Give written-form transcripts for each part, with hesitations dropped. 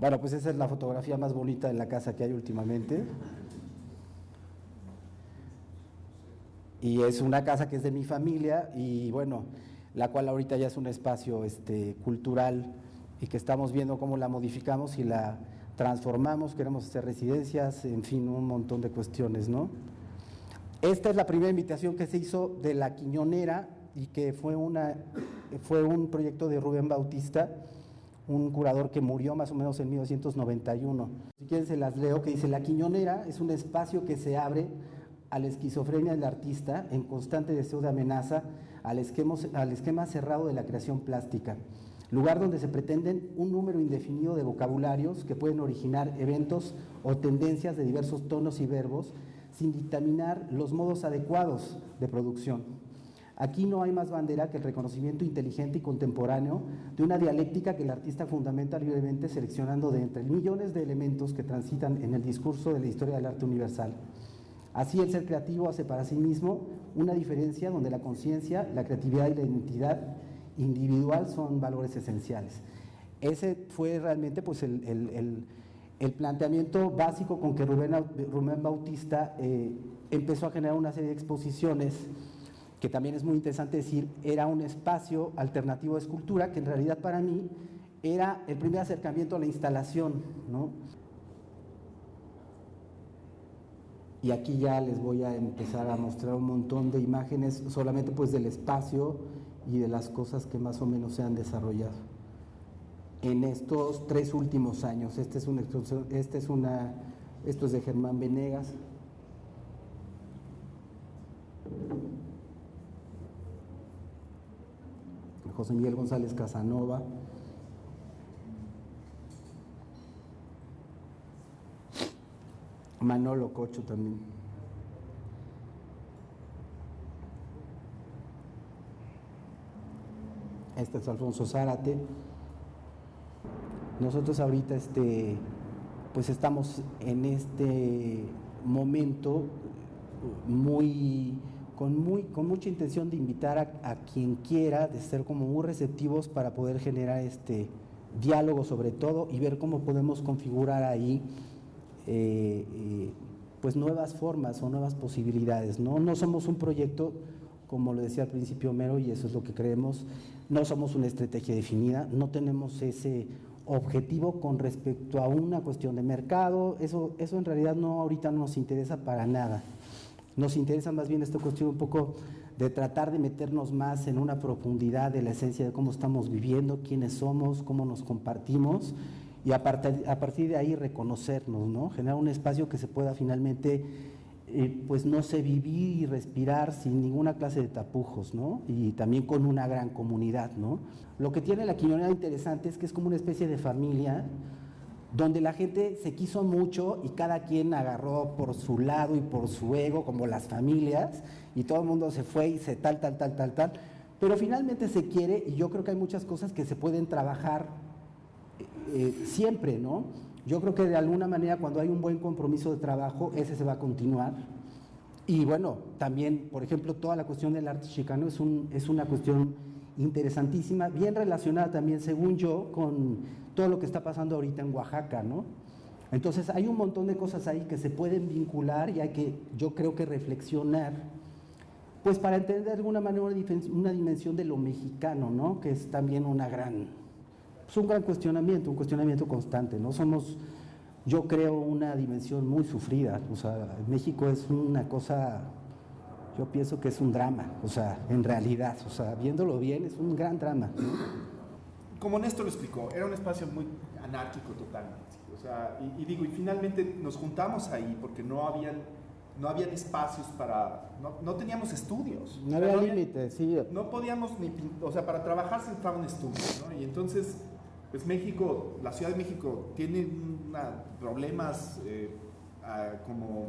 Bueno, pues esa es la fotografía más bonita de la casa que hay últimamente. Y es una casa que es de mi familia y bueno, la cual ahorita ya es un espacio cultural y que estamos viendo cómo la modificamos y la transformamos, queremos hacer residencias, en fin, un montón de cuestiones, ¿no? Esta es la primera invitación que se hizo de La Quiñonera y que fue un proyecto de Rubén Bautista, un curador que murió más o menos en 1991. Si quieren se las leo, que dice: La Quiñonera es un espacio que se abre a la esquizofrenia del artista en constante deseo de amenaza al esquema cerrado de la creación plástica, lugar donde se pretenden un número indefinido de vocabularios que pueden originar eventos o tendencias de diversos tonos y verbos sin dictaminar los modos adecuados de producción. Aquí no hay más bandera que el reconocimiento inteligente y contemporáneo de una dialéctica que el artista fundamenta libremente seleccionando de entre millones de elementos que transitan en el discurso de la historia del arte universal. Así el ser creativo hace para sí mismo una diferencia donde la conciencia, la creatividad y la identidad individual son valores esenciales. Ese fue realmente pues el planteamiento básico con que Rubén Bautista empezó a generar una serie de exposiciones, que también es muy interesante decir, era un espacio alternativo de escultura, que en realidad para mí era el primer acercamiento a la instalación, ¿no? Y aquí ya les voy a empezar a mostrar un montón de imágenes solamente pues del espacio y de las cosas que más o menos se han desarrollado en estos 3 últimos años. Esto es de Germán Venegas. José Miguel González Casanova. Manolo Cocho también. Este es Alfonso Zárate. Nosotros ahorita pues estamos en este momento con mucha intención de invitar a quien quiera, de ser como muy receptivos para poder generar diálogo sobre todo y ver cómo podemos configurar ahí pues nuevas formas o nuevas posibilidades, ¿no? No somos un proyecto, como lo decía al principio Homero, y eso es lo que creemos, no somos una estrategia definida, no tenemos ese objetivo con respecto a una cuestión de mercado, eso en realidad ahorita no nos interesa para nada. Nos interesa más bien esta cuestión un poco de tratar de meternos más en una profundidad de la esencia de cómo estamos viviendo, quiénes somos, cómo nos compartimos, y a partir de ahí reconocernos, ¿no? Generar un espacio que se pueda finalmente, pues no sé, vivir y respirar sin ninguna clase de tapujos, ¿no? Y también con una gran comunidad, ¿no? Lo que tiene La Quiñonera interesante es que es como una especie de familia donde la gente se quiso mucho y cada quien agarró por su lado y por su ego, como las familias, y todo el mundo se fue y se tal, pero finalmente se quiere, y yo creo que hay muchas cosas que se pueden trabajar siempre, ¿no? Yo creo que de alguna manera cuando hay un buen compromiso de trabajo, ese se va a continuar. Y bueno, también, por ejemplo, toda la cuestión del arte chicano es una cuestión interesantísima, bien relacionada también, según yo, con todo lo que está pasando ahorita en Oaxaca, ¿no? Entonces hay un montón de cosas ahí que se pueden vincular y hay que, yo creo que reflexionar, pues para entender de alguna manera una dimensión de lo mexicano, ¿no? Que es también un gran cuestionamiento, un cuestionamiento constante, ¿no? Somos, yo creo, una dimensión muy sufrida, o sea, México es una cosa, yo pienso que es un drama, o sea, en realidad, o sea, viéndolo bien, es un gran drama, ¿no? Como Néstor lo explicó, era un espacio muy anárquico totalmente, o sea, y digo, y finalmente nos juntamos ahí porque no habían espacios no teníamos estudios. No había límites, sí. No podíamos o sea, para trabajar se entraba en estudios, ¿no? Y entonces, pues México, la Ciudad de México tiene problemas como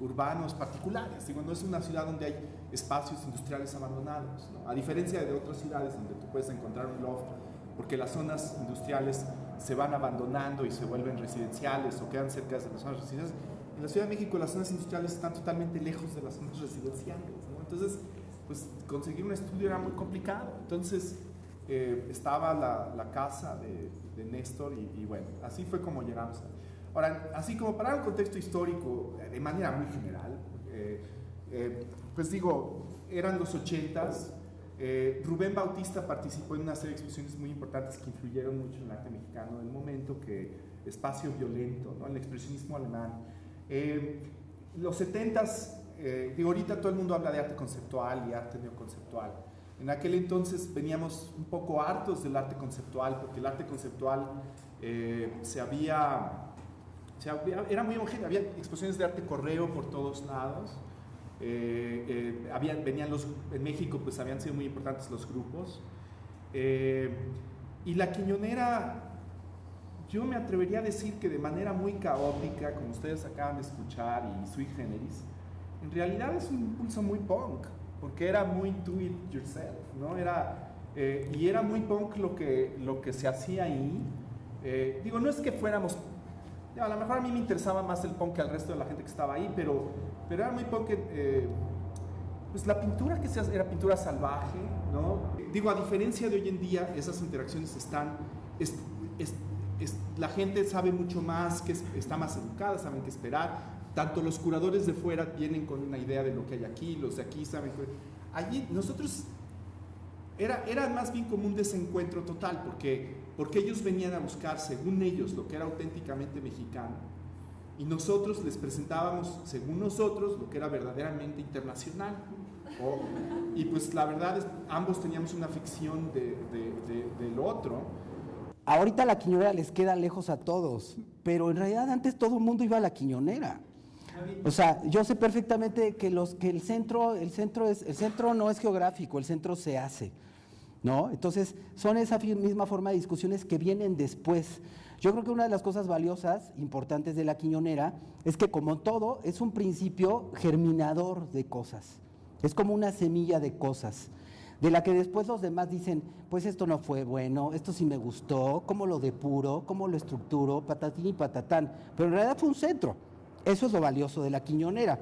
urbanos particulares, digo, no es una ciudad donde hay espacios industriales abandonados, ¿no? A diferencia de otras ciudades donde tú puedes encontrar un loft, porque las zonas industriales se van abandonando y se vuelven residenciales o quedan cerca de las zonas residenciales. En la Ciudad de México las zonas industriales están totalmente lejos de las zonas residenciales, ¿no? Entonces, pues conseguir un estudio era muy complicado. Entonces, estaba la casa de Néstor y bueno, así fue como llegamos. Ahora, así como para un contexto histórico, de manera muy general, pues digo, eran los 80s, Rubén Bautista participó en una serie de exposiciones muy importantes que influyeron mucho en el arte mexicano del momento, que Espacio Violento, ¿no? El expresionismo alemán. Los 70s, digo, ahorita todo el mundo habla de arte conceptual y arte neoconceptual. En aquel entonces veníamos un poco hartos del arte conceptual, porque el arte conceptual era muy homogéneo, había exposiciones de arte correo por todos lados. En México pues habían sido muy importantes los grupos, y la Quiñonera, yo me atrevería a decir que de manera muy caótica, como ustedes acaban de escuchar, y sui generis, en realidad es un impulso muy punk, porque era muy do it yourself, ¿no? Y era muy punk lo que se hacía ahí. Digo, no es que fuéramos, a lo mejor a mí me interesaba más el punk que al resto de la gente que estaba ahí, pero era muy punk. Pues la pintura que se hace era pintura salvaje, ¿no? Digo, a diferencia de hoy en día, esas interacciones la gente sabe mucho más, está más educada, saben qué esperar. Tanto los curadores de fuera vienen con una idea de lo que hay aquí, los de aquí saben que... Allí nosotros era más bien como un desencuentro total, porque ellos venían a buscar, según ellos, lo que era auténticamente mexicano, y nosotros les presentábamos, según nosotros, lo que era verdaderamente internacional. Y pues la verdad es, ambos teníamos una ficción del otro. Ahorita la Quiñonera les queda lejos a todos, pero en realidad antes todo el mundo iba a la Quiñonera. O sea, yo sé perfectamente que el centro no es geográfico, el centro se hace, ¿no? Entonces, son esa misma forma de discusiones que vienen después. Yo creo que una de las cosas valiosas, importantes de la Quiñonera, es que como todo, es un principio germinador de cosas. Es como una semilla de cosas, de la que después los demás dicen, pues esto no fue bueno, esto sí me gustó, cómo lo depuro, cómo lo estructuro, patatín y patatán. Pero en realidad fue un centro. Eso es lo valioso de la Quiñonera.